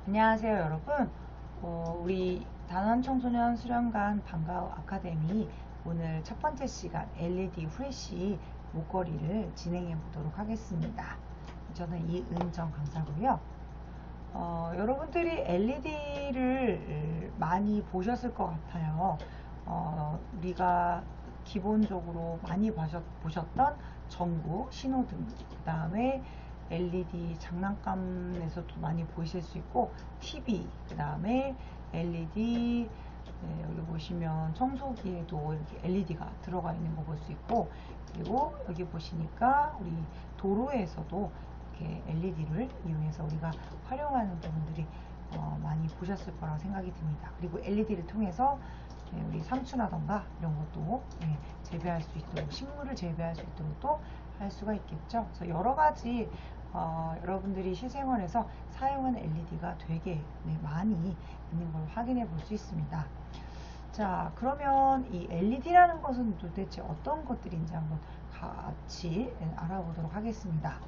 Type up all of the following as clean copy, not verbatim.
안녕하세요, 여러분. 우리 단원청소년 수련관 방과후 아카데미 오늘 첫 번째 시간 LED 후레쉬 목걸이를 진행해 보도록 하겠습니다. 저는 이은정 강사고요. 여러분들이 LED를 많이 보셨을 것 같아요. 우리가 기본적으로 많이 보셨던 전구, 신호등, 그 다음에 LED 장난감에서도 많이 보이실 수 있고, TV, 그 다음에 LED, 여기 보시면 청소기에도 이렇게 LED가 들어가 있는 거 볼 수 있고, 그리고 여기 보시니까 우리 도로에서도 이렇게 LED를 이용해서 우리가 활용하는 부분들이 많이 보셨을 거라고 생각이 듭니다. 그리고 LED를 통해서 우리 상추라던가 이런 것도 재배할 수 있도록, 식물을 재배할 수 있도록 또 할 수가 있겠죠. 그래서 여러 가지 여러분들이 실생활에서 사용하는 LED가 되게 많이 있는 걸 확인해 볼 수 있습니다. 자, 그러면 이 LED라는 것은 도대체 어떤 것들인지 한번 같이 알아보도록 하겠습니다.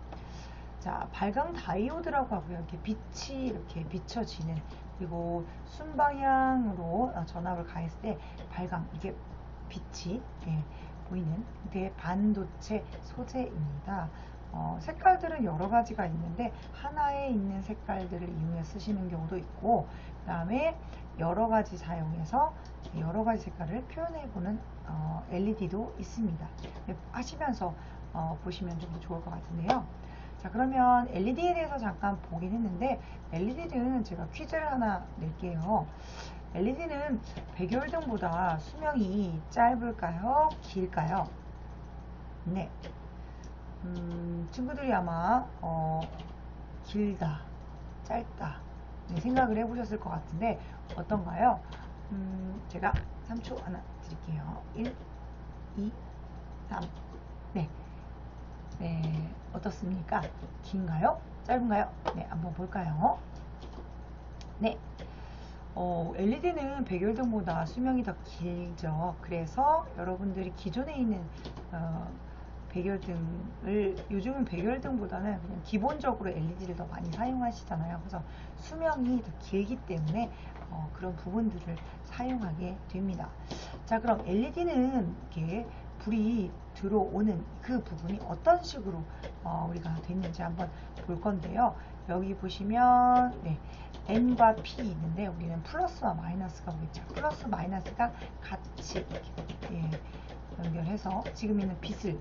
자, 발광 다이오드라고 하고요. 이렇게 빛이 이렇게 비춰지는, 그리고 순방향으로 전압을 가했을 때 발광, 이게 빛이 보이는 대반도체 소재입니다. 색깔들은 여러 가지가 있는데 하나에 있는 색깔들을 이용해 쓰시는 경우도 있고, 그 다음에 여러 가지 사용해서 여러 가지 색깔을 표현해 보는 LED도 있습니다. 하시면서 보시면 좀 더 좋을 것 같은데요. 자, 그러면 LED에 대해서 잠깐 보긴 했는데, LED는 제가 퀴즈를 하나 낼게요. LED는 백열등보다 수명이 짧을까요? 길까요? 네. 친구들이 아마 길다, 짧다 생각을 해보셨을 것 같은데 어떤가요? 제가 3초 하나 드릴게요. 1, 2, 3. 네. 네, 어떻습니까? 긴가요? 짧은가요? 네, 한번 볼까요? 네. LED는 백열등보다 수명이 더 길죠. 그래서 여러분들이 기존에 있는 백열등을, 요즘은 백열등보다는 그냥 기본적으로 LED를 더 많이 사용하시잖아요. 그래서 수명이 더 길기 때문에 그런 부분들을 사용하게 됩니다. 자, 그럼 LED는 이렇게 불이 들어오는 그 부분이 어떤 식으로 우리가 됐는지 한번 볼 건데요. 여기 보시면 N과 P 있는데 우리는 플러스와 마이너스가 보이죠. 플러스 마이너스가 같이 이렇게 연결해서 지금 있는 빛을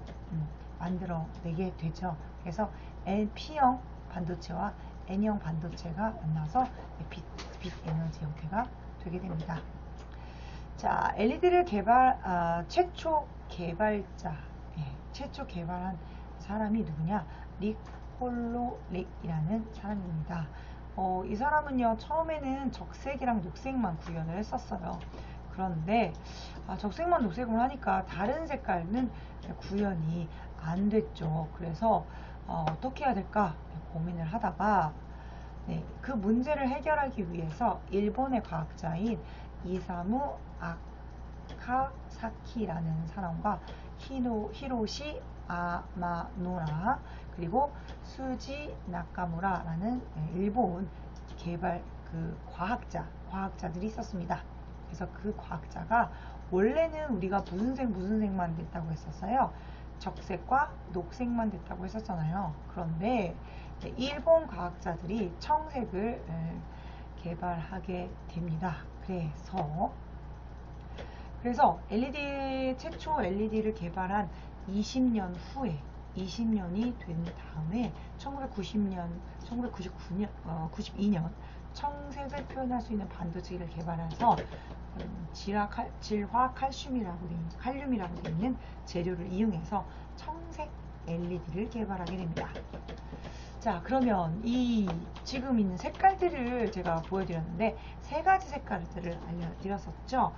만들어내게 되죠. 그래서 P형 반도체와 N형 반도체가 만나서 빛 에너지 형태가 되게 됩니다. 자, LED를 최초 개발자, 최초 개발한 사람이 누구냐? 릭 홀로렉이라는 사람입니다. 이 사람은요, 처음에는 적색이랑 녹색만 구현을 했었어요. 그런데 적색만 녹색만 하니까 다른 색깔은 구현이 안 됐죠. 그래서 어떻게 해야 될까 고민을 하다가 그 문제를 해결하기 위해서 일본의 과학자인 이사무 아카사키라는 사람과 히로시 아마노라, 그리고 수지 나카무라라는 일본 개발 과학자들이 있었습니다. 그래서 그 과학자가, 원래는 우리가 무슨 색만 됐다고 했었어요. 적색과 녹색만 됐다고 했었잖아요. 그런데 일본 과학자들이 청색을 개발하게 됩니다. 그래서 최초 LED를 개발한 20년 후에, 20년이 된 다음에 1992년 청색을 표현할 수 있는 반도체를 개발해서 질화 칼륨이라고 되어 있는 재료를 이용해서 청색 LED를 개발하게 됩니다. 자, 그러면 이 지금 있는 색깔들을 제가 보여드렸는데 세 가지 색깔들을 알려드렸었죠.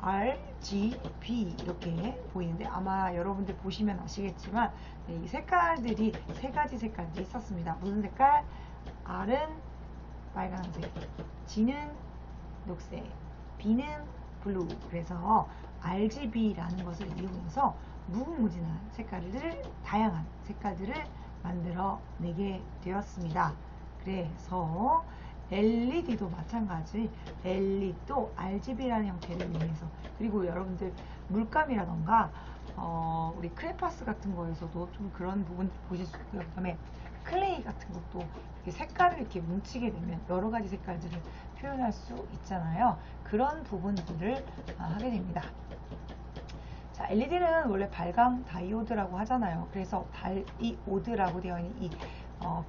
RGB 이렇게 보이는데 아마 여러분들 보시면 아시겠지만 이 색깔들이 세 가지 색깔들이 있었습니다. 무슨 색깔? R은 빨간색, G는 녹색, B는 블루. 그래서 RGB라는 것을 이용해서 무궁무진한 다양한 색깔들을 만들어내게 되었습니다. 그래서 LED도 마찬가지. LED도 RGB라는 형태를 이용해서, 그리고 여러분들 물감이라던가 우리 크레파스 같은 거에서도 좀 그런 부분 보실 수 있고요. 그 다음에 클레이 같은 것도 이렇게 색깔을 이렇게 뭉치게 되면 여러 가지 색깔들을 표현할 수 있잖아요. 그런 부분들을 하게 됩니다. 자, LED는 원래 발광 다이오드라고 하잖아요. 그래서 다이오드라고 되어 있는 이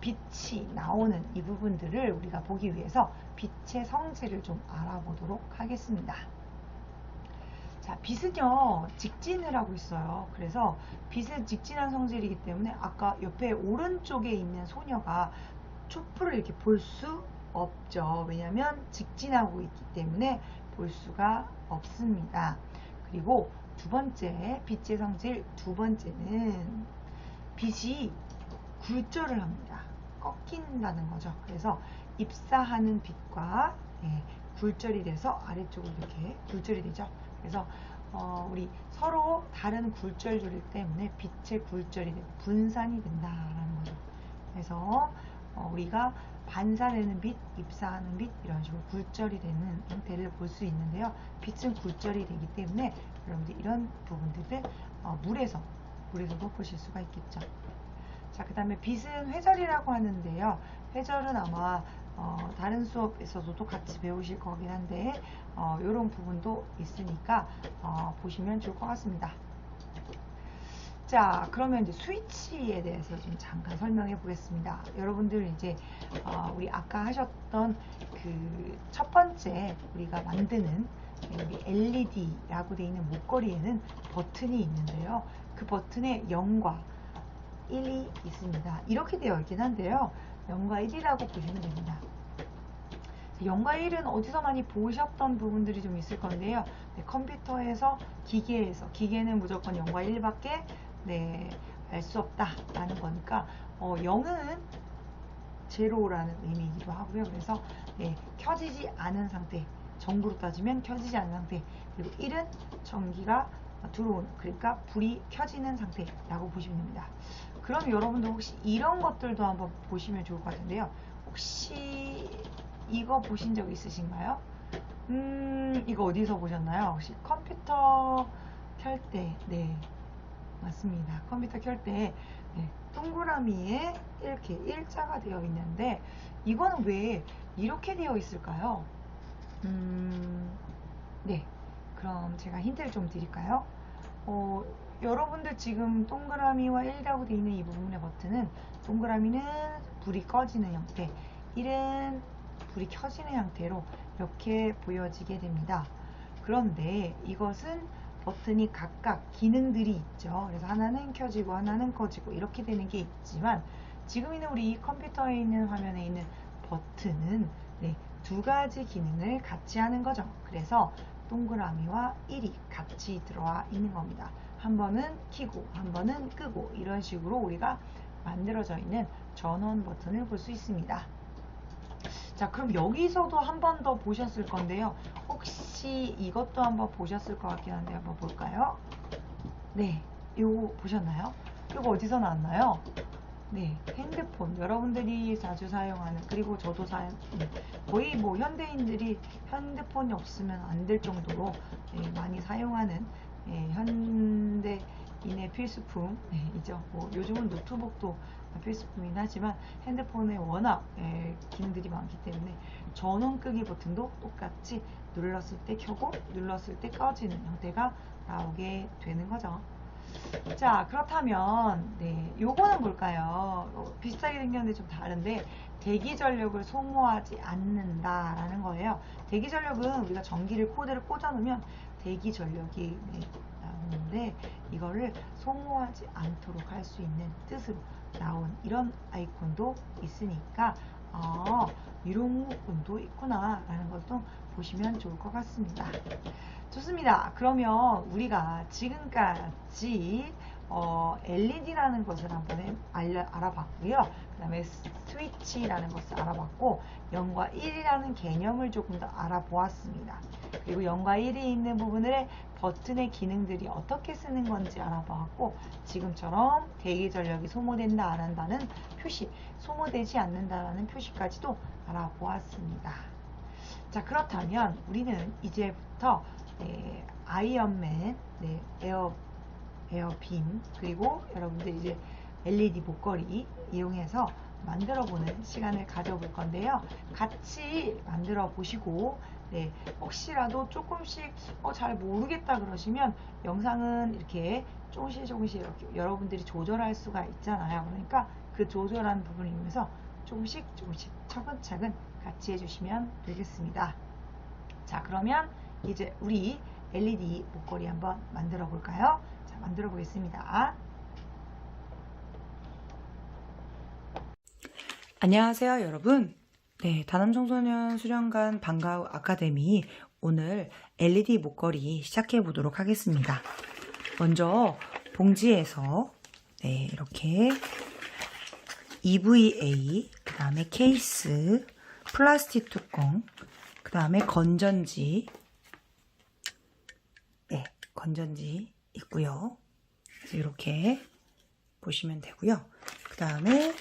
빛이 나오는 이 부분들을 우리가 보기 위해서 빛의 성질을 좀 알아보도록 하겠습니다. 자, 빛은요, 직진을 하고 있어요. 그래서 빛은 직진한 성질이기 때문에 아까 옆에 오른쪽에 있는 소녀가 촛불을 이렇게 볼 수 없죠. 왜냐하면 직진하고 있기 때문에 볼 수가 없습니다. 그리고 두 번째, 빛의 성질 두 번째는 빛이 굴절을 합니다. 꺾인다는 거죠. 그래서 입사하는 빛과 굴절이 돼서 아래쪽으로 이렇게 굴절이 되죠. 그래서 우리 서로 다른 굴절들 때문에 빛의 굴절이 되고 분산이 된다라는 거죠. 그래서 우리가 반사되는 빛, 입사하는 빛 이런 식으로 굴절이 되는 형태를 볼 수 있는데요. 빛은 굴절이 되기 때문에 여러분들 이런 부분들을 물에서도 보실 수가 있겠죠. 자, 그 다음에 빛은 회절이라고 하는데요. 회절은 아마 다른 수업에서도 같이 배우실 거긴 한데 이런 부분도 있으니까 보시면 좋을 것 같습니다. 자, 그러면 이제 스위치에 대해서 좀 잠깐 설명해 보겠습니다. 여러분들 이제 우리 아까 하셨던 그 첫 번째 우리가 만드는 여기 LED라고 되어 있는 목걸이에는 버튼이 있는데요. 그 버튼에 0과 1이 있습니다. 이렇게 되어 있긴 한데요. 0과 1이라고 보시면 됩니다. 0과 1은 어디서 많이 보셨던 부분들이 좀 있을 건데요. 컴퓨터에서, 기계는 무조건 0과 1밖에 알 수 없다라는 거니까 0은 제로라는 의미이기도 하고요. 그래서 켜지지 않은 상태, 전구로 따지면 켜지지 않은 상태, 그리고 1은 전기가 들어온, 그러니까 불이 켜지는 상태라고 보시면 됩니다. 그럼 여러분들 혹시 이런 것들도 한번 보시면 좋을 것 같은데요. 혹시 이거 보신 적 있으신가요? 이거 어디서 보셨나요? 혹시 컴퓨터 켤 때, 맞습니다. 컴퓨터 켤 때 동그라미에 이렇게 일자가 되어 있는데 이거는 왜 이렇게 되어 있을까요? 그럼 제가 힌트를 좀 드릴까요? 여러분들 지금 동그라미와 1이라고 되어 있는 이 부분의 버튼은, 동그라미는 불이 꺼지는 형태, 1은 불이 켜지는 형태로 이렇게 보여지게 됩니다. 그런데 이것은 버튼이 각각 기능들이 있죠. 그래서 하나는 켜지고 하나는 꺼지고 이렇게 되는 게 있지만, 지금 있는 우리 컴퓨터에 있는 화면에 있는 버튼은 두 가지 기능을 같이 하는 거죠. 그래서 동그라미와 1이 같이 들어와 있는 겁니다. 한 번은 켜고 한 번은 끄고 이런 식으로 우리가 만들어져 있는 전원 버튼을 볼 수 있습니다. 자, 그럼 여기서도 한 번 더 보셨을 건데요. 혹시 이것도 한번 보셨을 것 같긴 한데 한번 볼까요? 이거 보셨나요? 이거 어디서 나왔나요? 핸드폰. 여러분들이 자주 사용하는, 그리고 저도 거의 뭐 현대인들이 핸드폰이 없으면 안 될 정도로 많이 사용하는 현대인의 필수품이죠. 뭐 요즘은 노트북도 필수품이긴 하지만 핸드폰에 워낙 기능들이 많기 때문에 전원 끄기 버튼도 똑같이 눌렀을 때 켜고 눌렀을 때 꺼지는 형태가 나오게 되는 거죠. 자, 그렇다면 요거는 뭘까요? 비슷하게 생겼는데 좀 다른데, 대기 전력을 소모하지 않는다라는 거예요. 대기 전력은 우리가 전기를 코드를 꽂아 놓으면 대기 전력이 나오는데, 이거를 소모하지 않도록 할 수 있는 뜻으로 나온 이런 아이콘도 있으니까 이런 부분도 있구나 라는 것도 보시면 좋을 것 같습니다. 좋습니다. 그러면 우리가 지금까지 LED라는 것을 한번 알아봤고요. 그 다음에 스위치라는 것을 알아봤고 0과 1이라는 개념을 조금 더 알아보았습니다. 그리고 0과 1이 있는 부분을 버튼의 기능들이 어떻게 쓰는 건지 알아보았고 지금처럼 대기 전력이 소모된다 안 한다는 표시, 소모되지 않는다라는 표시까지도 알아보았습니다. 자, 그렇다면 우리는 이제부터 아이언맨, 에어빔, 그리고 여러분들 이제 LED 목걸이 이용해서 만들어보는 시간을 가져볼 건데요. 같이 만들어 보시고 혹시라도 조금씩 잘 모르겠다 그러시면 영상은 이렇게 조금씩 이렇게 여러분들이 조절할 수가 있잖아요. 그러니까 그 조절한 부분을 이용해서 조금씩 차근차근 같이 해주시면 되겠습니다. 자, 그러면 이제 우리 LED 목걸이 한번 만들어 볼까요? 자, 만들어 보겠습니다. 안녕하세요, 여러분. 다남청소년 수련관 방과후 아카데미 오늘 LED 목걸이 시작해 보도록 하겠습니다. 먼저 봉지에서 이렇게 EVA, 그 다음에 케이스, 플라스틱 뚜껑, 그 다음에 건전지, 건전지 있고요. 그래서 이렇게 보시면 되고요. 그 다음에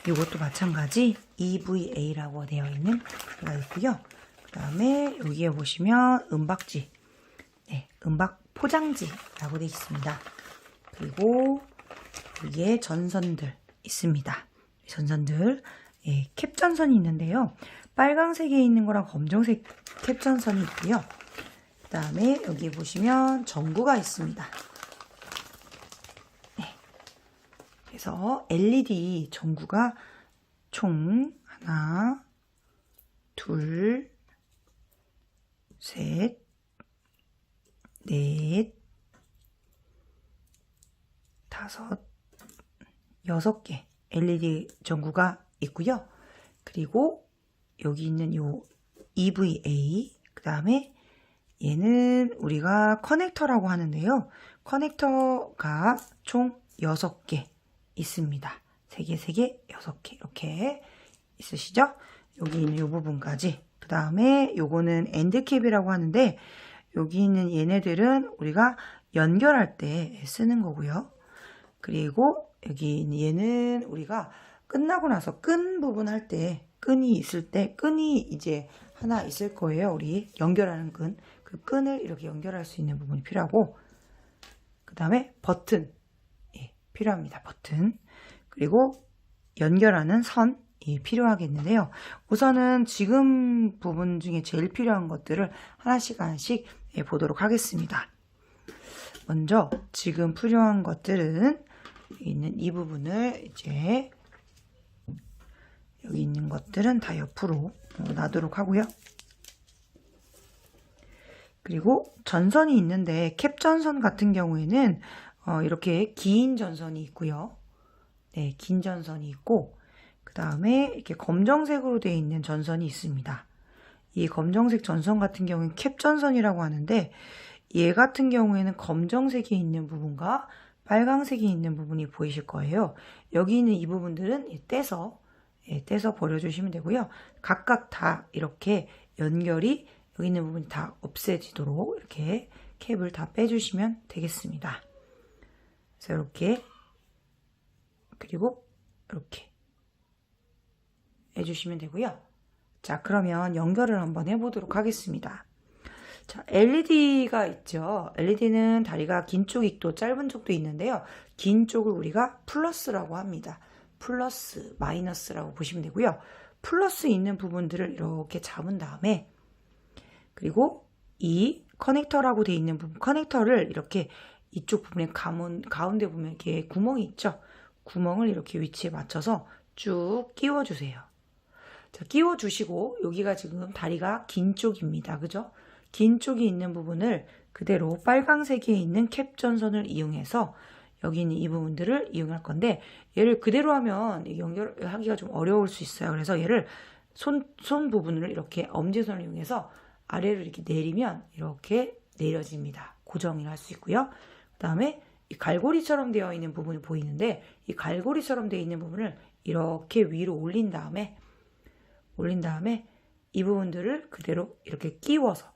이것도 마찬가지 EVA라고 되어 있는 가 있고요. 그 다음에 여기에 보시면 은박지, 은박 포장지라고 되어 있습니다. 그리고 여기에 전선들 있습니다. 전선들, 캡전선이 있는데요. 빨강색에 있는 거랑 검정색 캡전선이 있고요. 그 다음에 여기 보시면 전구가 있습니다. 그래서 LED 전구가 총 하나, 둘, 셋, 넷, 다섯, 6개 LED 전구가 있고요. 그리고 여기 있는 요 EVA, 그 다음에 얘는 우리가 커넥터라고 하는데요. 커넥터가 총 6개 있습니다. 3개, 6개 이렇게 있으시죠? 여기 있는 요 부분까지. 그 다음에 요거는 엔드캡이라고 하는데 여기 있는 얘네들은 우리가 연결할 때 쓰는 거고요. 그리고 여기 있는 얘는 우리가 끝나고 나서 끈 부분 할 때 끈이 있을 때 끈이 이제 하나 있을 거예요. 우리 연결하는 끈. 그 끈을 이렇게 연결할 수 있는 부분이 필요하고 그 다음에 버튼 필요합니다. 버튼. 그리고 연결하는 선이 필요하겠는데요. 우선은 지금 부분 중에 제일 필요한 것들을 하나씩 보도록 하겠습니다. 먼저 지금 필요한 것들은 여기 있는 이 부분을 이제 여기 있는 것들은 다 옆으로 놔두도록 하고요. 그리고 전선이 있는데 캡 전선 같은 경우에는 이렇게 긴 전선이 있고요. 긴 전선이 있고 그 다음에 이렇게 검정색으로 되어 있는 전선이 있습니다. 이 검정색 전선 같은 경우는 캡 전선이라고 하는데 얘 같은 경우에는 검정색이 있는 부분과 빨강색이 있는 부분이 보이실 거예요. 여기 있는 이 부분들은 떼서 버려주시면 되고요. 각각 다 이렇게 연결이 여기 있는 부분이 다 없애지도록 이렇게 캡을 다 빼주시면 되겠습니다. 그래서 이렇게 그리고 이렇게 해주시면 되고요. 자, 그러면 연결을 한번 해보도록 하겠습니다. 자, LED가 있죠. LED는 다리가 긴 쪽이 있고 짧은 쪽도 있는데요. 긴 쪽을 우리가 플러스라고 합니다. 플러스, 마이너스라고 보시면 되고요. 플러스 있는 부분들을 이렇게 잡은 다음에 그리고 이 커넥터라고 되어 있는 부분, 커넥터를 이렇게 이쪽 부분에 가운데 보면 이렇게 구멍이 있죠. 구멍을 이렇게 위치에 맞춰서 쭉 끼워주세요. 자, 끼워주시고 여기가 지금 다리가 긴 쪽입니다. 그죠? 긴 쪽이 있는 부분을 그대로 빨강색에 있는 캡 전선을 이용해서 여기 있는 이 부분들을 이용할 건데 얘를 그대로 하면 연결하기가 좀 어려울 수 있어요. 그래서 얘를 손 부분을 이렇게 엄지손을 이용해서 아래로 이렇게 내리면 이렇게 내려집니다. 고정을 할 수 있고요. 그 다음에 이 갈고리처럼 되어 있는 부분이 보이는데 이 갈고리처럼 되어 있는 부분을 이렇게 위로 올린 다음에 이 부분들을 그대로 이렇게 끼워서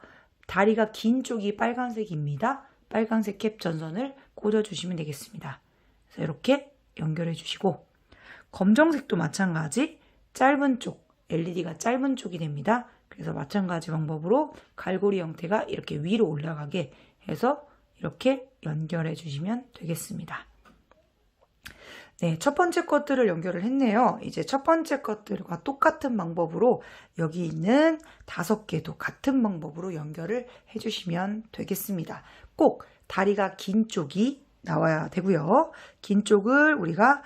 다리가 긴 쪽이 빨간색입니다. 빨간색 캡 전선을 꽂아주시면 되겠습니다. 그래서 이렇게 연결해 주시고 검정색도 마찬가지 짧은 쪽, LED가 짧은 쪽이 됩니다. 그래서 마찬가지 방법으로 갈고리 형태가 이렇게 위로 올라가게 해서 이렇게 연결해 주시면 되겠습니다. 네, 첫 번째 것들을 연결을 했네요. 이제 첫 번째 것들과 똑같은 방법으로 여기 있는 5개도 같은 방법으로 연결을 해주시면 되겠습니다. 꼭 다리가 긴 쪽이 나와야 되고요. 긴 쪽을 우리가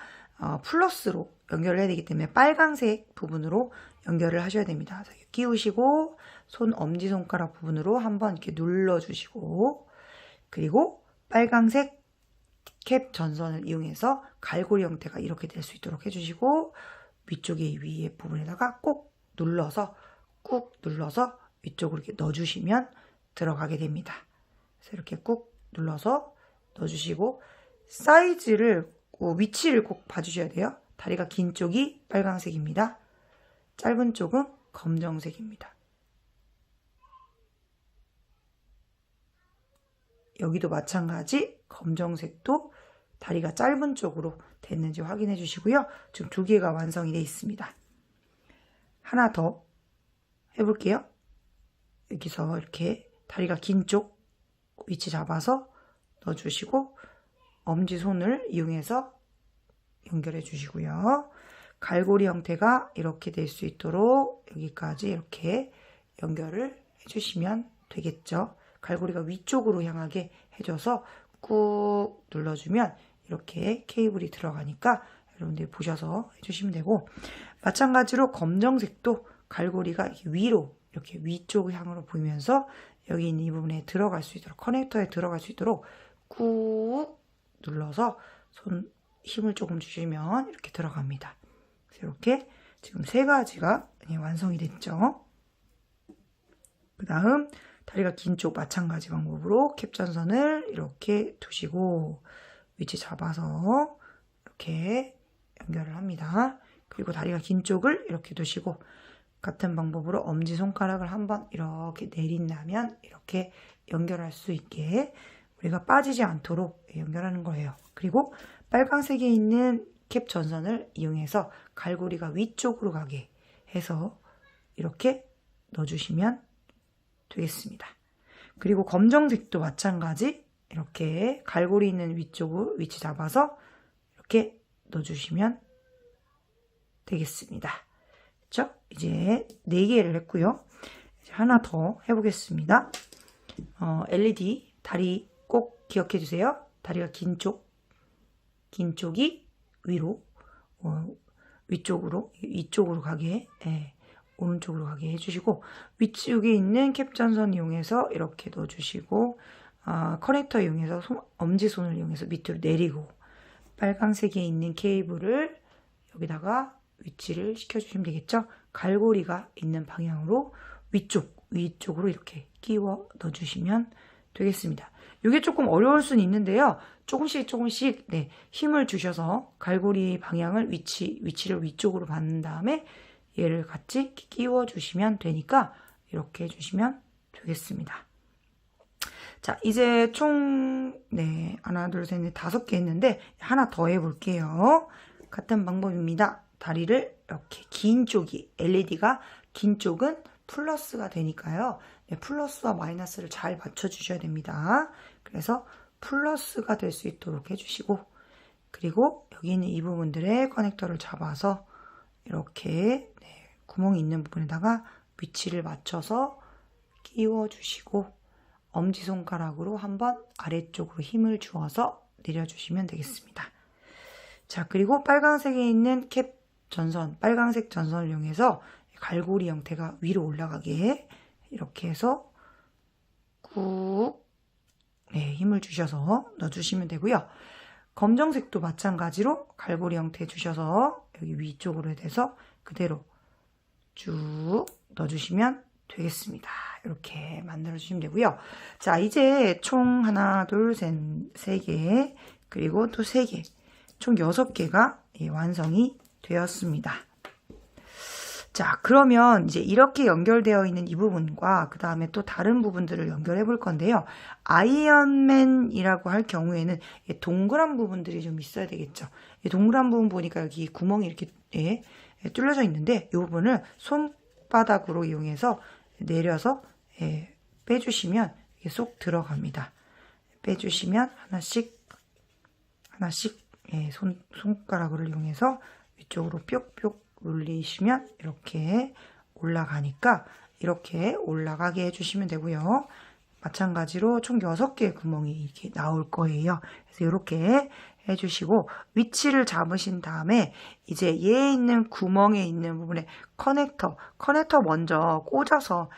플러스로 연결을 해야 되기 때문에 빨간색 부분으로 연결을 하셔야 됩니다. 끼우시고 엄지손가락 부분으로 한번 이렇게 눌러주시고 그리고 빨간색 캡 전선을 이용해서 갈고리 형태가 이렇게 될 수 있도록 해주시고 위쪽에 위에 부분에다가 꼭 눌러서 꾹 눌러서 위쪽으로 이렇게 넣어주시면 들어가게 됩니다. 그래서 이렇게 꾹 눌러서 넣어주시고 사이즈를 위치를 꼭 봐주셔야 돼요. 다리가 긴 쪽이 빨간색입니다. 짧은 쪽은 검정색입니다. 여기도 마찬가지 검정색도 다리가 짧은 쪽으로 됐는지 확인해 주시고요. 지금 2개가 완성이 되어 있습니다. 하나 더 해볼게요. 여기서 이렇게 다리가 긴 쪽 위치 잡아서 넣어주시고 엄지손을 이용해서 연결해 주시고요. 갈고리 형태가 이렇게 될 수 있도록 여기까지 이렇게 연결을 해주시면 되겠죠. 갈고리가 위쪽으로 향하게 해줘서 꾹 눌러주면 이렇게 케이블이 들어가니까 여러분들이 보셔서 해주시면 되고 마찬가지로 검정색도 갈고리가 위로 이렇게 위쪽 향으로 보이면서 여기 있는 이 부분에 들어갈 수 있도록 커넥터에 들어갈 수 있도록 꾹 눌러서 손 힘을 조금 주시면 이렇게 들어갑니다. 그래서 이렇게 지금 3가지가 완성이 됐죠. 그 다음 다리가 긴 쪽 마찬가지 방법으로 캡 전선을 이렇게 두시고 위치 잡아서 이렇게 연결을 합니다. 그리고 다리가 긴 쪽을 이렇게 두시고 같은 방법으로 엄지손가락을 한번 이렇게 내린다면 이렇게 연결할 수 있게 우리가 빠지지 않도록 연결하는 거예요. 그리고 빨간색에 있는 캡 전선을 이용해서 갈고리가 위쪽으로 가게 해서 이렇게 넣어주시면 되겠습니다. 그리고 검정색도 마찬가지 이렇게 갈고리 있는 위쪽으로 위치 잡아서 이렇게 넣어주시면 되겠습니다. 그렇죠? 이제 4개를 했고요. 이제 하나 더 해보겠습니다. LED 다리 꼭 기억해 주세요. 다리가 긴 쪽이 위로 위쪽으로 가게 오른쪽으로 가게 해주시고 위쪽에 있는 캡 전선 이용해서 이렇게 넣어주시고 커넥터 이용해서 엄지손을 이용해서 밑으로 내리고 빨간색에 있는 케이블을 여기다가 위치를 시켜주시면 되겠죠. 갈고리가 있는 방향으로 위쪽으로 이렇게 끼워 넣어주시면 되겠습니다. 이게 조금 어려울 수는 있는데요. 조금씩 힘을 주셔서 갈고리 방향을 위치를 위쪽으로 받는 다음에 얘를 같이 끼워 주시면 되니까 이렇게 해주시면 되겠습니다. 자, 이제 총 하나, 둘, 셋, 넷, 5개 했는데 하나 더 해볼게요. 같은 방법입니다. 다리를 이렇게 긴 쪽이 LED가 긴 쪽은 플러스가 되니까요. 플러스와 마이너스를 잘 맞춰주셔야 됩니다. 그래서 플러스가 될 수 있도록 해주시고 그리고 여기 있는 이 부분들의 커넥터를 잡아서 이렇게 구멍이 있는 부분에다가 위치를 맞춰서 끼워주시고 엄지손가락으로 한번 아래쪽으로 힘을 주어서 내려주시면 되겠습니다. 자, 그리고 빨간색에 있는 캡 전선, 빨간색 전선을 이용해서 갈고리 형태가 위로 올라가게 이렇게 해서 꾹 힘을 주셔서 넣어주시면 되고요. 검정색도 마찬가지로 갈고리 형태 주셔서 여기 위쪽으로 돼서 그대로 쭉 넣어주시면 되겠습니다. 이렇게 만들어주시면 되고요. 자, 이제 총 하나, 둘, 셋, 3개 그리고 또 3개, 총 6개가 완성이 되었습니다. 자, 그러면 이제 이렇게 연결되어 있는 이 부분과 그 다음에 또 다른 부분들을 연결해 볼 건데요. 아이언맨이라고 할 경우에는 동그란 부분들이 좀 있어야 되겠죠. 이 동그란 부분 보니까 여기 구멍이 이렇게 뚫려져 있는데 이 부분을 손바닥으로 이용해서 내려서 빼주시면 이게 쏙 들어갑니다. 빼주시면 하나씩 손가락을 이용해서 위쪽으로 뾱뾱 눌리시면 이렇게 올라가니까 이렇게 올라가게 해주시면 되고요. 마찬가지로 총 6개의 구멍이 이렇게 나올 거예요. 그래서 이렇게 해주시고 위치를 잡으신 다음에 이제 얘에 있는 구멍에 있는 부분에 커넥터 먼저 꽂아서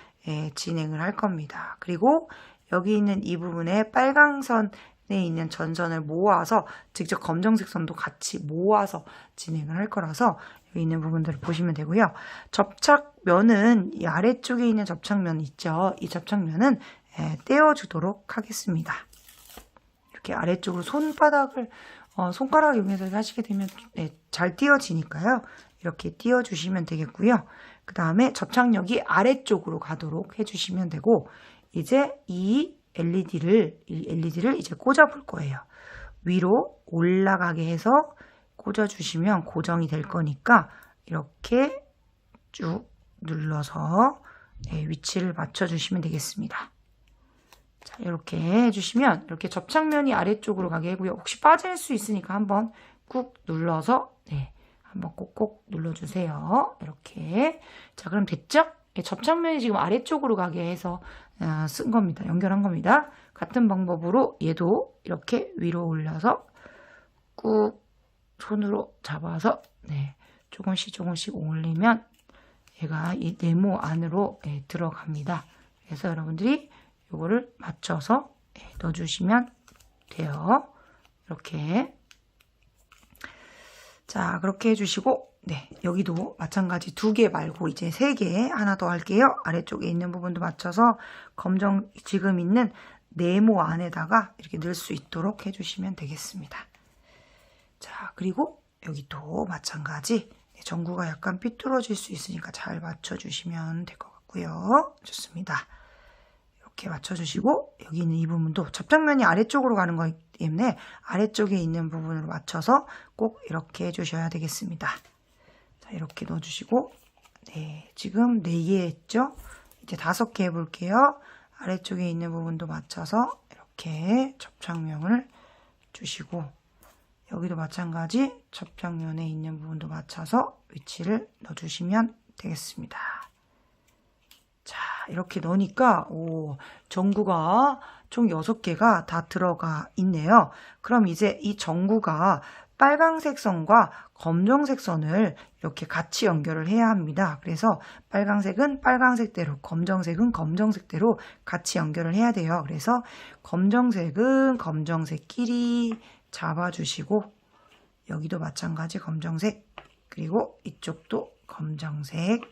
진행을 할 겁니다. 그리고 여기 있는 이 부분에 빨강 선에 있는 전선을 모아서 직접 검정색 선도 같이 모아서 진행을 할 거라서 여기 있는 부분들을 보시면 되고요. 접착면은 이 아래쪽에 있는 접착면 있죠. 이 접착면은 떼어주도록 하겠습니다. 이렇게 아래쪽으로 손가락을 이용해서 하시게 되면 잘 띄어지니까요. 이렇게 띄워주시면 되겠고요. 그 다음에 접착력이 아래쪽으로 가도록 해주시면 되고 이제 이 LED를 이제 꽂아 볼 거예요. 위로 올라가게 해서 꽂아주시면 고정이 될 거니까 이렇게 쭉 눌러서 위치를 맞춰주시면 되겠습니다. 자, 이렇게 해주시면 이렇게 접착면이 아래쪽으로 가게 하고요. 혹시 빠질 수 있으니까 한번 꾹 눌러서 한번 꼭꼭 눌러주세요. 이렇게. 자, 그럼 됐죠? 접착면이 지금 아래쪽으로 가게 해서 쓴 겁니다. 연결한 겁니다. 같은 방법으로 얘도 이렇게 위로 올려서 꾹 손으로 잡아서 조금씩 올리면 얘가 이 네모 안으로 들어갑니다. 그래서 여러분들이 요거를 맞춰서 넣어주시면 돼요. 이렇게. 자, 그렇게 해주시고 여기도 마찬가지 2개 말고 이제 3개 하나 더 할게요. 아래쪽에 있는 부분도 맞춰서 지금 있는 네모 안에다가 이렇게 넣을 수 있도록 해주시면 되겠습니다. 자, 그리고 여기도 마찬가지 전구가 약간 삐뚤어질 수 있으니까 잘 맞춰주시면 될 것 같고요. 좋습니다. 이렇게 맞춰주시고 여기 있는 이 부분도 접착면이 아래쪽으로 가는 거기 때문에 아래쪽에 있는 부분으로 맞춰서 꼭 이렇게 해주셔야 되겠습니다. 자, 이렇게 넣어주시고 지금 4개 했죠? 이제 5개 해볼게요. 아래쪽에 있는 부분도 맞춰서 이렇게 접착면을 주시고 여기도 마찬가지 접착면에 있는 부분도 맞춰서 위치를 넣어주시면 되겠습니다. 자, 이렇게 넣으니까 전구가 총 6개가 다 들어가 있네요. 그럼 이제 이 전구가 빨강색 선과 검정색 선을 이렇게 같이 연결을 해야 합니다. 그래서 빨강색은 빨강색대로, 검정색은 검정색대로 같이 연결을 해야 돼요. 그래서 검정색은 검정색끼리 잡아주시고 여기도 마찬가지 검정색, 그리고 이쪽도 검정색,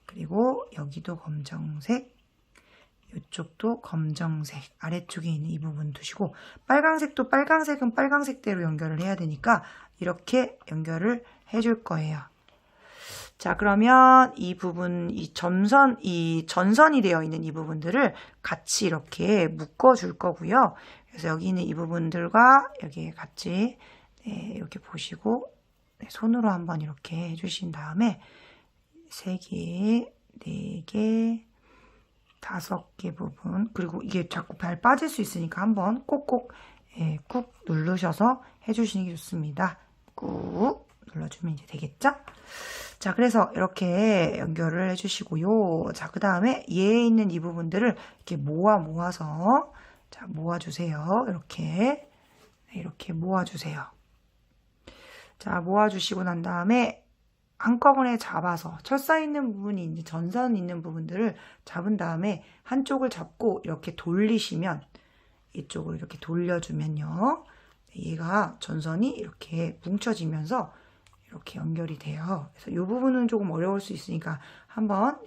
그리고 여기도 검정색, 이쪽도 검정색, 아래쪽에 있는 이 부분 두시고 빨강색도 빨강색은 빨강색대로 연결을 해야 되니까 이렇게 연결을 해줄 거예요. 자, 그러면 이 부분, 이 전선이 되어 있는 이 부분들을 같이 이렇게 묶어 줄 거고요. 그래서 여기 있는 이 부분들과 여기에 같이 이렇게 보시고 손으로 한번 이렇게 해주신 다음에 3개, 4개, 5개 부분, 그리고 이게 자꾸 발 빠질 수 있으니까 한번 꼭꼭 꾹 누르셔서 해주시는 게 좋습니다. 꾹 눌러주면 이제 되겠죠? 자, 그래서 이렇게 연결을 해주시고요. 자, 그 다음에 얘에 있는 이 부분들을 이렇게 모아서 자, 모아주세요. 이렇게 모아주세요. 자, 모아주시고 난 다음에 한꺼번에 잡아서 철사 있는 부분이 이제 전선 있는 부분들을 잡은 다음에 한쪽을 잡고 이렇게 돌리시면 이쪽으로 이렇게 돌려주면요. 얘가 전선이 이렇게 뭉쳐지면서 이렇게 연결이 돼요. 그래서 이 부분은 조금 어려울 수 있으니까 한번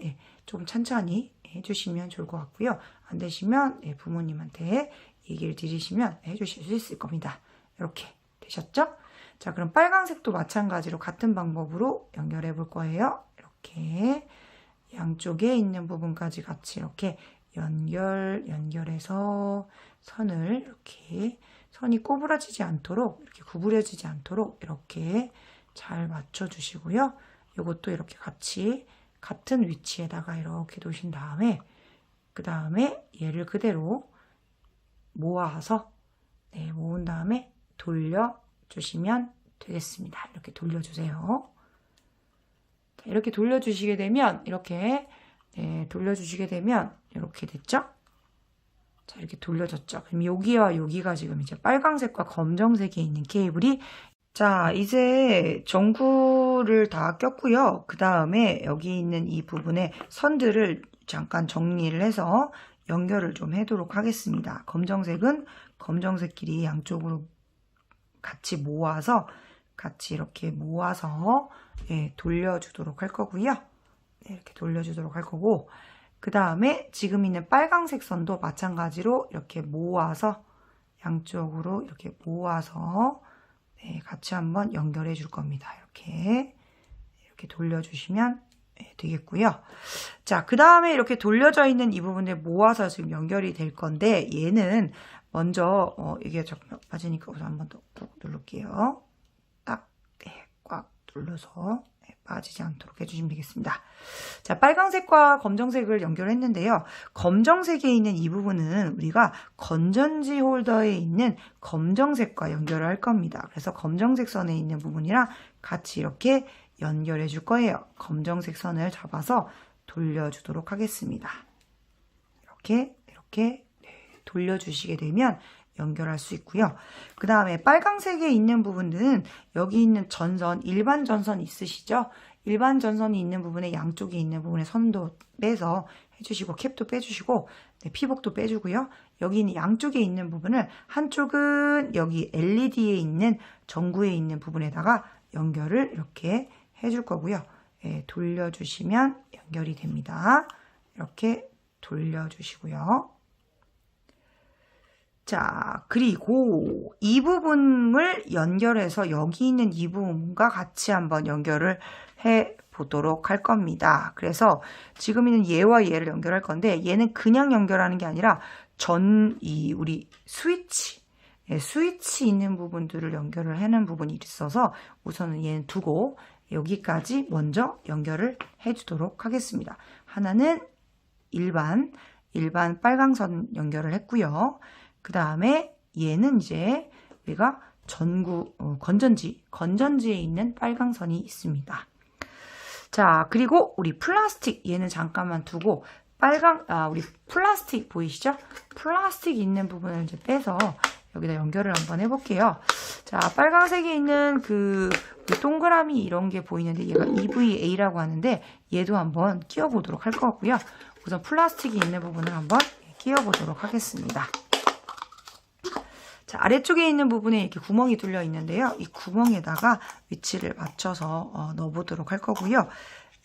좀 천천히 해주시면 좋을 것 같고요. 안 되시면 부모님한테 얘기를 드리시면 해주실 수 있을 겁니다. 이렇게 되셨죠? 자, 그럼 빨강색도 마찬가지로 같은 방법으로 연결해 볼 거예요. 이렇게 양쪽에 있는 부분까지 같이 이렇게 연결해서 선을 이렇게 선이 꼬부라지지 않도록 이렇게 구부려지지 않도록 이렇게 잘 맞춰 주시고요. 이것도 이렇게 같이 같은 위치에다가 이렇게 놓으신 다음에 그 다음에 얘를 그대로 모아서 모은 다음에 돌려주시면 되겠습니다. 이렇게 돌려주세요. 자, 이렇게 돌려주시게 되면 이렇게 돌려주시게 되면 이렇게 됐죠? 자, 이렇게 돌려졌죠? 그럼 여기와 여기가 지금 이제 빨강색과 검정색에 있는 케이블이 자, 이제 전구를 다 꼈고요. 그 다음에 여기 있는 이 부분에 선들을 잠깐 정리를 해서 연결을 좀 해도록 하겠습니다. 검정색은 검정색끼리 양쪽으로 같이 모아서 이렇게 모아서 돌려주도록 할 거고요. 이렇게 돌려주도록 할 거고 그 다음에 지금 있는 빨강색 선도 마찬가지로 이렇게 모아서 양쪽으로 이렇게 모아서 같이 한번 연결해 줄 겁니다. 이렇게 돌려주시면 되겠고요. 자, 그 다음에 이렇게 돌려져 있는 이 부분을 모아서 지금 연결이 될 건데 얘는 먼저 이게 조금 빠지니까 우선 한번 더 꾹 누를게요. 딱 꽉 눌러서 빠지지 않도록 해주시면 되겠습니다. 자, 빨강색과 검정색을 연결했는데요. 검정색에 있는 이 부분은 우리가 건전지 홀더에 있는 검정색과 연결을 할 겁니다. 그래서 검정색 선에 있는 부분이랑 같이 이렇게 연결해 줄 거예요. 검정색 선을 잡아서 돌려주도록 하겠습니다. 이렇게 돌려주시게 되면 연결할 수 있고요. 그 다음에 빨강색에 있는 부분은 여기 있는 전선, 일반 전선 있으시죠? 일반 전선이 있는 부분에 양쪽에 있는 부분에 선도 빼서 해주시고 캡도 빼주시고 피복도 빼주고요. 여기 있는 양쪽에 있는 부분을 한쪽은 여기 LED에 있는 전구에 있는 부분에다가 연결을 이렇게 해줄 거고요. 돌려주시면 연결이 됩니다. 이렇게 돌려주시고요. 자, 그리고 이 부분을 연결해서 여기 있는 이 부분과 같이 한번 연결을 해 보도록 할 겁니다. 그래서 지금 있는 얘와 얘를 연결할 건데 얘는 그냥 연결하는 게 아니라 우리 스위치 있는 부분들을 연결을 하는 부분이 있어서 우선은 얘는 두고 여기까지 먼저 연결을 해 주도록 하겠습니다. 하나는 일반 빨강선 연결을 했고요. 그 다음에 얘는 이제 우리가 건전지에 있는 빨강선이 있습니다. 자, 그리고 우리 플라스틱 얘는 잠깐만 두고 우리 플라스틱 보이시죠? 플라스틱 있는 부분을 이제 빼서 여기다 연결을 한번 해볼게요. 자, 빨강색에 있는 동그라미 이런 게 보이는데 얘가 EVA라고 하는데 얘도 한번 끼워 보도록 할 거고요. 우선 플라스틱이 있는 부분을 한번 끼워 보도록 하겠습니다. 자, 아래쪽에 있는 부분에 이렇게 구멍이 뚫려 있는데요. 이 구멍에다가 위치를 맞춰서 넣어보도록 할 거고요.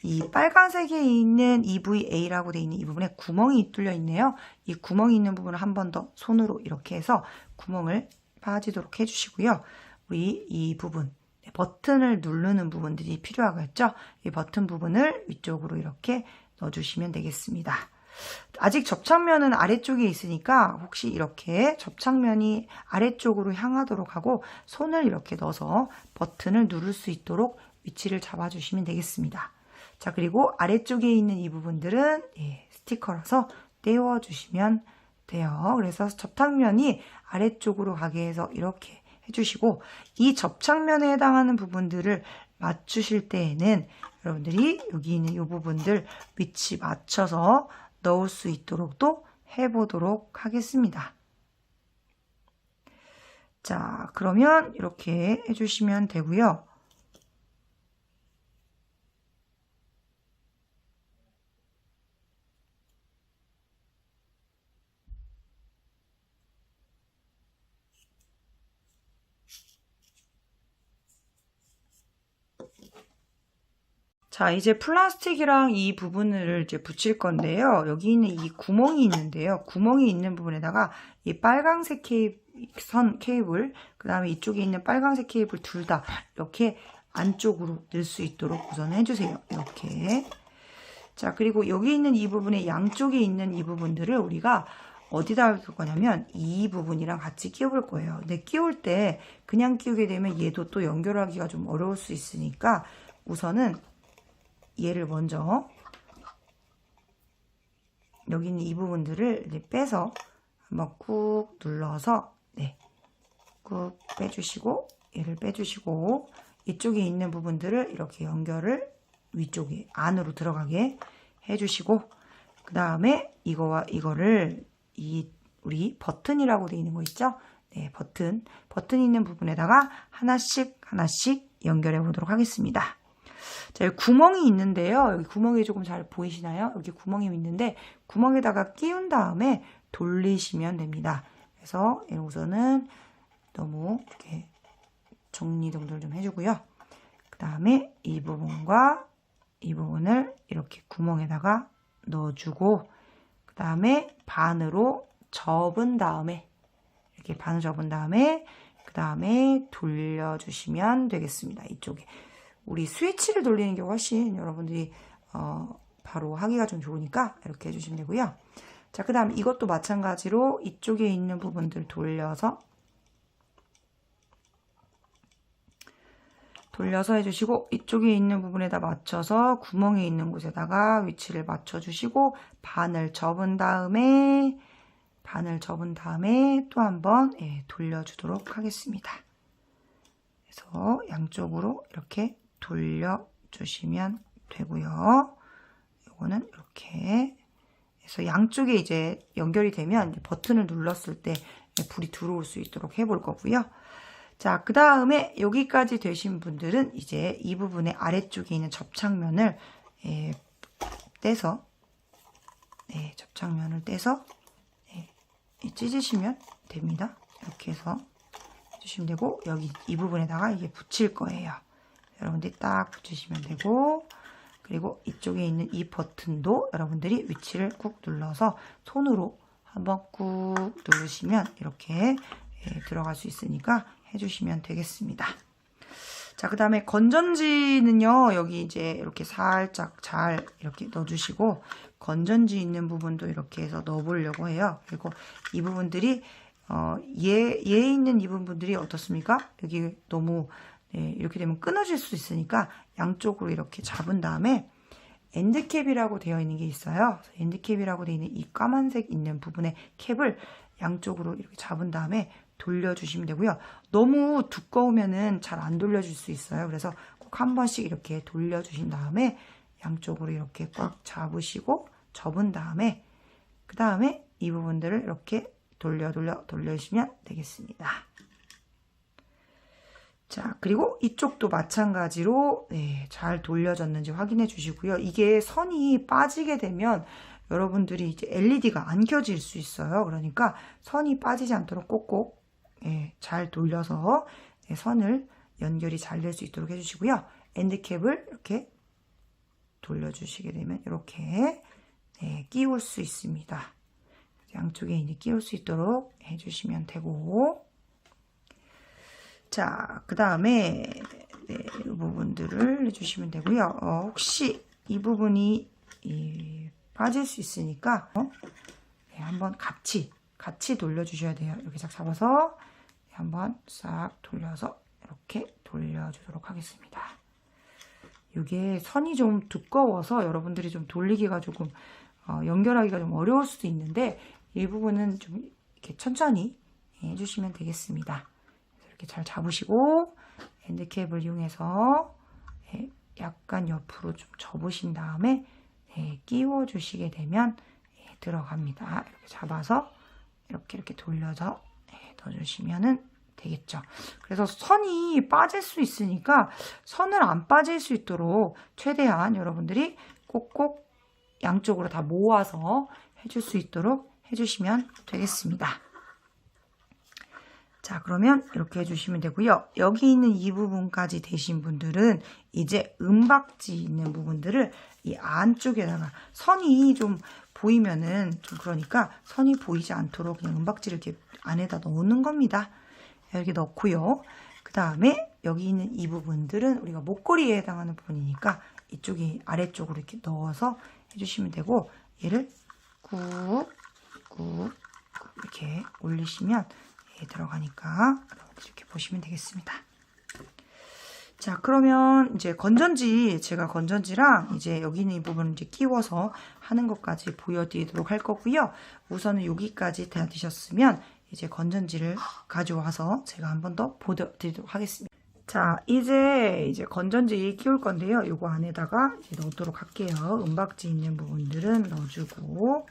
이 빨간색에 있는 EVA라고 되어 있는 이 부분에 구멍이 뚫려 있네요. 이 구멍이 있는 부분을 한 번 더 손으로 이렇게 해서 구멍을 빠지도록 해주시고요. 우리 이 부분, 버튼을 누르는 부분들이 필요하겠죠? 이 버튼 부분을 위쪽으로 이렇게 넣어주시면 되겠습니다. 아직 접착면은 아래쪽에 있으니까 혹시 이렇게 접착면이 아래쪽으로 향하도록 하고 손을 이렇게 넣어서 버튼을 누를 수 있도록 위치를 잡아주시면 되겠습니다. 자, 그리고 아래쪽에 있는 이 부분들은 스티커라서 떼어주시면 돼요. 그래서 접착면이 아래쪽으로 가게 해서 이렇게 해주시고 이 접착면에 해당하는 부분들을 맞추실 때에는 여러분들이 여기 있는 이 부분들 위치 맞춰서 넣을 수 있도록 또 해보도록 하겠습니다. 자, 그러면 이렇게 해주시면 되고요. 자, 이제 플라스틱이랑 이 부분을 이제 붙일 건데요. 여기 있는 이 구멍이 있는데요. 구멍이 있는 부분에다가 이 빨강색 선 케이블, 그 다음에 이쪽에 있는 빨간색 케이블 둘 다 이렇게 안쪽으로 넣을 수 있도록 우선 해주세요. 이렇게. 자, 그리고 여기 있는 이 부분에 양쪽에 있는 이 부분들을 우리가 어디다 할 거냐면 이 부분이랑 같이 끼워볼 거예요. 근데 끼울 때 그냥 끼우게 되면 얘도 또 연결하기가 좀 어려울 수 있으니까 우선은 얘를 먼저 여기 있는 이 부분들을 이제 빼서 한번 꾹 눌러서 꾹 빼주시고 얘를 빼주시고 이쪽에 있는 부분들을 이렇게 연결을 위쪽에 안으로 들어가게 해주시고 그 다음에 이거와 이거를 우리 버튼이라고 되어 있는 거 있죠? 네, 버튼 있는 부분에다가 하나씩 연결해 보도록 하겠습니다. 자, 여기 구멍이 있는데요. 여기 구멍이 조금 잘 보이시나요? 여기 구멍이 있는데 구멍에다가 끼운 다음에 돌리시면 됩니다. 그래서 우선은 너무 이렇게 정리정돈 좀 해주고요. 그 다음에 이 부분과 이 부분을 이렇게 구멍에다가 넣어주고 그 다음에 반으로 접은 다음에 이렇게 반을 접은 다음에 그 다음에 돌려주시면 되겠습니다. 이쪽에 우리 스위치를 돌리는 게 훨씬 여러분들이 바로 하기가 좀 좋으니까 이렇게 해주시면 되고요. 자, 그 다음 이것도 마찬가지로 이쪽에 있는 부분들 돌려서 해주시고 이쪽에 있는 부분에다 맞춰서 구멍에 있는 곳에다가 위치를 맞춰주시고 반을 접은 다음에 또 한번 돌려주도록 하겠습니다. 그래서 양쪽으로 이렇게 돌려주시면 되고요. 이거는 이렇게 해서 양쪽에 이제 연결이 되면 버튼을 눌렀을 때 불이 들어올 수 있도록 해볼 거고요. 자, 그 다음에 여기까지 되신 분들은 이제 이 부분의 아래쪽에 있는 접착면을 떼서 찢으시면 됩니다. 이렇게 해서 해주시면 되고 여기 이 부분에다가 이게 붙일 거예요. 여러분들이 딱 붙이시면 되고 그리고 이쪽에 있는 이 버튼도 여러분들이 위치를 꾹 눌러서 손으로 한번 꾹 누르시면 이렇게 들어갈 수 있으니까 해주시면 되겠습니다. 자, 그 다음에 건전지는요, 여기 이제 이렇게 살짝 잘 이렇게 넣어주시고, 건전지 있는 부분도 이렇게 해서 넣어보려고 해요. 그리고 이 부분들이, 얘 있는 이 부분들이 어떻습니까? 여기 너무, 이렇게 되면 끊어질 수 있으니까 양쪽으로 이렇게 잡은 다음에 엔드캡이라고 되어 있는 게 있어요. 엔드캡이라고 되어 있는 이 까만색 있는 부분의 캡을 양쪽으로 이렇게 잡은 다음에 돌려주시면 되고요. 너무 두꺼우면은 잘 안 돌려줄 수 있어요. 그래서 꼭 한 번씩 이렇게 돌려주신 다음에 양쪽으로 이렇게 꽉 잡으시고 접은 다음에 그 다음에 이 부분들을 이렇게 돌려주시면 되겠습니다. 자, 그리고 이쪽도 마찬가지로 잘 돌려졌는지 확인해 주시고요. 이게 선이 빠지게 되면 여러분들이 이제 LED가 안 켜질 수 있어요. 그러니까 선이 빠지지 않도록 꼭꼭 잘 돌려서 선을 연결이 잘 될 수 있도록 해주시고요. 엔드캡을 이렇게 돌려주시게 되면 이렇게 끼울 수 있습니다. 양쪽에 이제 끼울 수 있도록 해주시면 되고 자, 그 다음에 이 부분들을 해주시면 되고요. 혹시 이 부분이 빠질 수 있으니까 한번 같이 돌려주셔야 돼요. 이렇게 싹 잡아서 한번 싹 돌려서 이렇게 돌려주도록 하겠습니다. 이게 선이 좀 두꺼워서 여러분들이 좀 돌리기가 조금 연결하기가 좀 어려울 수도 있는데 이 부분은 좀 이렇게 천천히 해주시면 되겠습니다. 이렇게 잘 잡으시고 핸드캡을 이용해서 약간 옆으로 좀 접으신 다음에 끼워 주시게 되면 들어갑니다. 이렇게 잡아서 이렇게 돌려서 넣어주시면 되겠죠. 그래서 선이 빠질 수 있으니까 선을 안 빠질 수 있도록 최대한 여러분들이 꼭꼭 양쪽으로 다 모아서 해줄 수 있도록 해주시면 되겠습니다. 자, 그러면 이렇게 해주시면 되고요. 여기 있는 이 부분까지 되신 분들은 이제 은박지 있는 부분들을 이 안쪽에다가 선이 좀 보이면은 좀 그러니까 선이 보이지 않도록 그냥 은박지를 이렇게 안에다 넣는 겁니다. 이렇게 넣고요. 그 다음에 여기 있는 이 부분들은 우리가 목걸이에 해당하는 부분이니까 이쪽이 아래쪽으로 이렇게 넣어서 해주시면 되고, 얘를 꾹 이렇게 올리시면 들어가니까 이렇게 보시면 되겠습니다. 자, 그러면 이제 제가 건전지랑 이제 여기 있는 이 부분을 이제 끼워서 하는 것까지 보여드리도록 할 거고요. 우선은 여기까지 다 되셨으면 이제 건전지를 가져와서 제가 한 번 더 보여드리도록 하겠습니다. 자, 이제 건전지 끼울 건데요. 요거 안에다가 이제 넣도록 할게요. 은박지 있는 부분들은 넣어주고,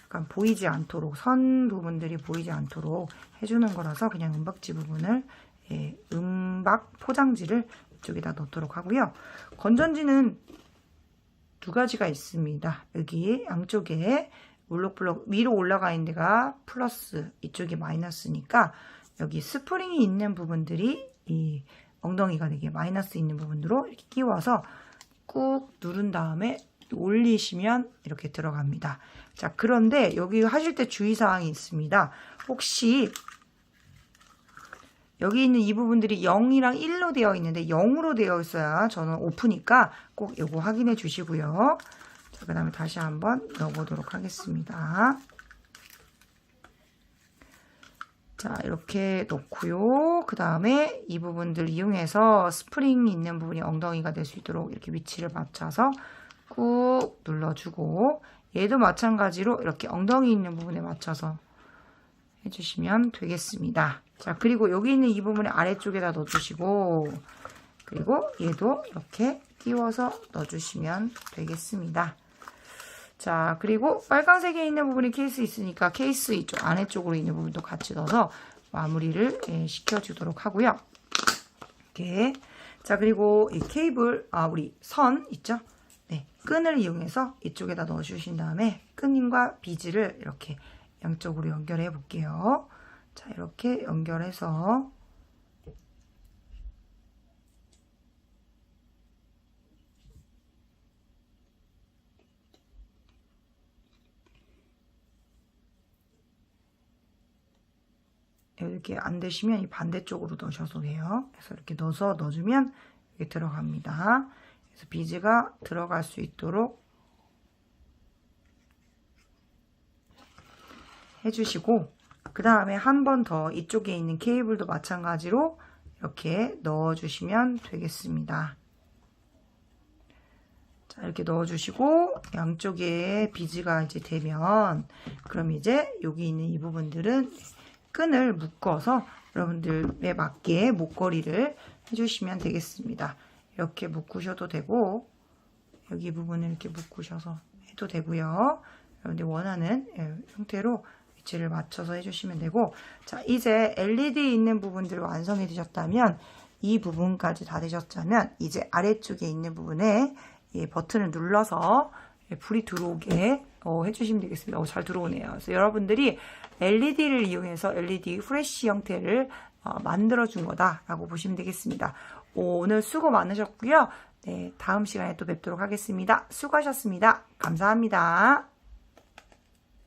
약간 보이지 않도록, 선 부분들이 보이지 않도록 해주는 거라서 그냥 은박지 부분을, 은박 포장지를 이쪽에다 넣도록 하고요. 건전지는 두 가지가 있습니다. 여기 양쪽에 울럭블럭 위로 올라가 있는 데가 플러스, 이쪽이 마이너스니까 여기 스프링이 있는 부분들이 이 엉덩이가 되게 마이너스 있는 부분으로 이렇게 끼워서 꾹 누른 다음에 올리시면 이렇게 들어갑니다. 자, 그런데 여기 하실 때 주의사항이 있습니다. 혹시 여기 있는 이 부분들이 0이랑 1로 되어 있는데 0으로 되어 있어야 저는 오프니까 꼭 이거 확인해 주시고요. 자, 그 다음에 다시 한번 넣어보도록 하겠습니다. 자, 이렇게 넣고요. 그 다음에 이 부분들 이용해서 스프링이 있는 부분이 엉덩이가 될 수 있도록 이렇게 위치를 맞춰서 꾹 눌러주고, 얘도 마찬가지로 이렇게 엉덩이 있는 부분에 맞춰서 해주시면 되겠습니다. 자, 그리고 여기 있는 이 부분을 아래쪽에다 넣어주시고, 그리고 얘도 이렇게 끼워서 넣어주시면 되겠습니다. 자, 그리고 빨간색에 있는 부분이 케이스 있으니까 케이스 이쪽 안에쪽으로 있는 부분도 같이 넣어서 마무리를 시켜주도록 하고요. 이렇게. 자, 그리고 이 케이블, 우리 선 있죠? 네, 끈을 이용해서 이쪽에다 넣어주신 다음에 끈과 비즈를 이렇게 양쪽으로 연결해 볼게요. 자, 이렇게 연결해서 이렇게 안 되시면 이 반대쪽으로 넣으셔도 돼요. 그래서 이렇게 넣어주면 이게 들어갑니다. 그래서 비즈가 들어갈 수 있도록 해주시고, 그 다음에 한 번 더 이쪽에 있는 케이블도 마찬가지로 이렇게 넣어주시면 되겠습니다. 자, 이렇게 넣어주시고, 양쪽에 비즈가 이제 되면, 그럼 이제 여기 있는 이 부분들은 끈을 묶어서 여러분들에 맞게 목걸이를 해주시면 되겠습니다. 이렇게 묶으셔도 되고, 여기 부분을 이렇게 묶으셔서 해도 되고요. 여러분들 원하는 형태로 위치를 맞춰서 해주시면 되고, 자, 이제 LED 있는 부분들을 완성해 주셨다면, 이 부분까지 다 되셨다면 이제 아래쪽에 있는 부분에 버튼을 눌러서 불이 들어오게 해주시면 되겠습니다. 잘 들어오네요. 그래서 여러분들이 LED를 이용해서 LED 후레쉬 형태를 만들어준 거다라고 보시면 되겠습니다. 오늘 수고 많으셨고요. 네, 다음 시간에 또 뵙도록 하겠습니다. 수고하셨습니다. 감사합니다.